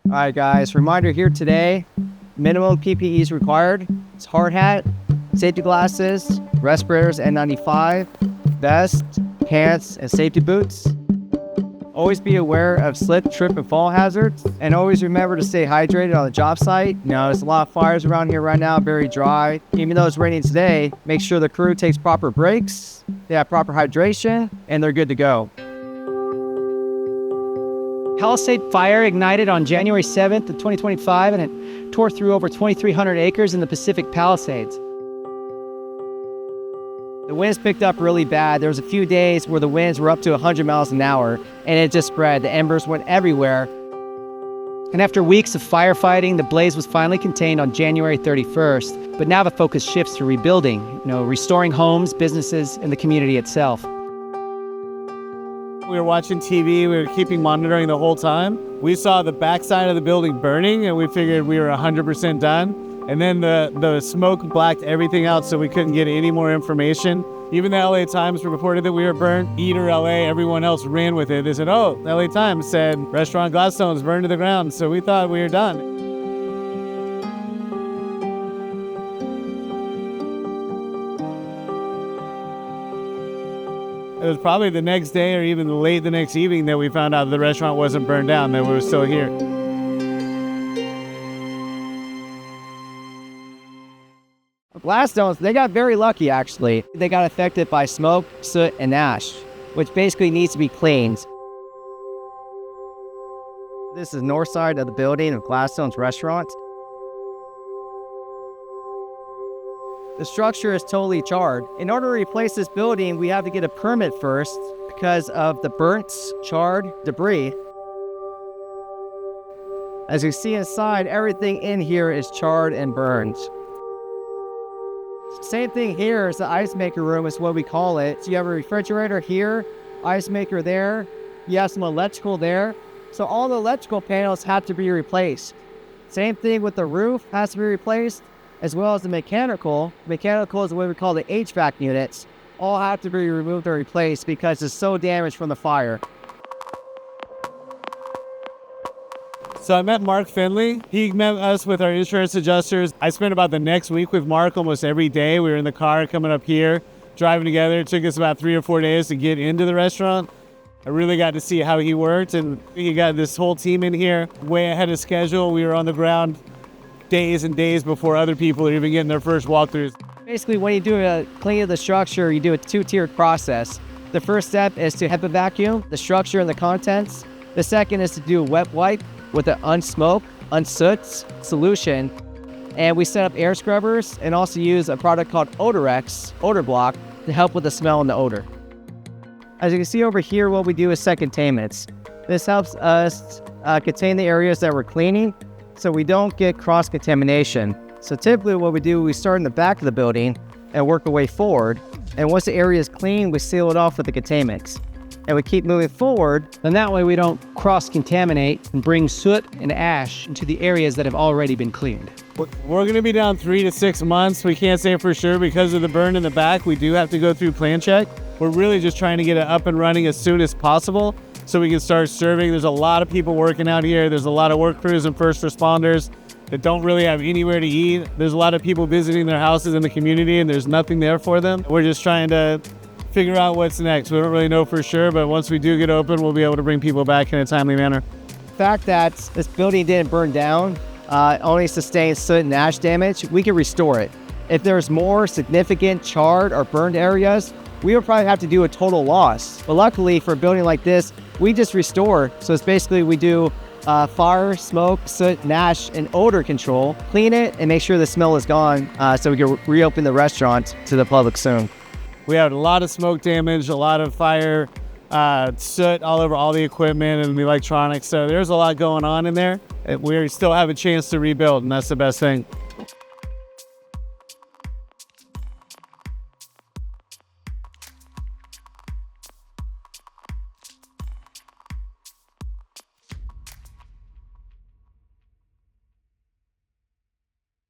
All right, guys, reminder here today, minimum PPE is required. It's hard hat, safety glasses, respirators N95, vest, pants, and safety boots. Always be aware of slip, trip, and fall hazards. And always remember to stay hydrated on the job site. You know, there's a lot of fires around here right now, very dry. Even though it's raining today, make sure the crew takes proper breaks, they have proper hydration, and they're good to go. Palisade Fire ignited on January 7th of 2025, and it tore through over 2,300 acres in the Pacific Palisades. The winds picked up really bad. There was a few days where the winds were up to 100 miles an hour, and it just spread. The embers went everywhere. And after weeks of firefighting, the blaze was finally contained on January 31st. But now the focus shifts to rebuilding, restoring homes, businesses, and the community itself. We were watching TV, we were keeping monitoring the whole time. We saw the backside of the building burning and we figured we were 100% done. And then the smoke blacked everything out so we couldn't get any more information. Even the LA Times reported that we were burned. Eater LA, everyone else ran with it. They said, oh, LA Times said restaurant Gladstone is burned to the ground. So we thought we were done. It was probably the next day or even late the next evening that we found out the restaurant wasn't burned down, that we were still here. Gladstones, they got very lucky actually. They got affected by smoke, soot, and ash, which basically needs to be cleaned. This is north side of the building of Gladstone's restaurant. The structure is totally charred. In order to replace this building, we have to get a permit first because of the burnt, charred debris. As you see inside, everything in here is charred and burned. Same thing here is the ice maker room is what we call it. So you have a refrigerator here, ice maker there, you have some electrical there. So all the electrical panels have to be replaced. Same thing with the roof has to be replaced, as well as the mechanical. Mechanical is what we call the HVAC units. All have to be removed or replaced because it's so damaged from the fire. So I met Mark Finley. He met us with our insurance adjusters. I spent about the next week with Mark almost every day. We were in the car coming up here, driving together. It took us about 3 or 4 days to get into the restaurant. I really got to see how he worked, and he got this whole team in here way ahead of schedule. We were on the ground days and days before other people are even getting their first walkthroughs. Basically, when you do a cleaning of the structure, you do a two-tiered process. The first step is to HEPA vacuum the structure and the contents. The second is to do a wet wipe with an unsmoke, unsoot solution. And we set up air scrubbers and also use a product called Odorex, odor block, to help with the smell and the odor. As you can see over here, what we do is set containments. This helps us contain the areas that we're cleaning so we don't get cross-contamination. So typically what we do, we start in the back of the building and work our way forward. And once the area is clean, we seal it off with the containments. And we keep moving forward. And that way we don't cross-contaminate and bring soot and ash into the areas that have already been cleaned. We're going to be down 3 to 6 months. We can't say for sure because of the burn in the back. We do have to go through plan check. We're really just trying to get it up and running as soon as possible so we can start serving. There's a lot of people working out here. There's a lot of work crews and first responders that don't really have anywhere to eat. There's a lot of people visiting their houses in the community and there's nothing there for them. We're just trying to figure out what's next. We don't really know for sure, but once we do get open, we'll be able to bring people back in a timely manner. The fact that this building didn't burn down, only sustained soot and ash damage, we can restore it. If there's more significant charred or burned areas, we would probably have to do a total loss. But luckily for a building like this, we just restore. So it's basically we do fire, smoke, soot, and ash, and odor control, clean it, and make sure the smell is gone so we can reopen the restaurant to the public soon. We had a lot of smoke damage, a lot of fire, soot all over all the equipment and the electronics. So there's a lot going on in there. We still have a chance to rebuild, and that's the best thing.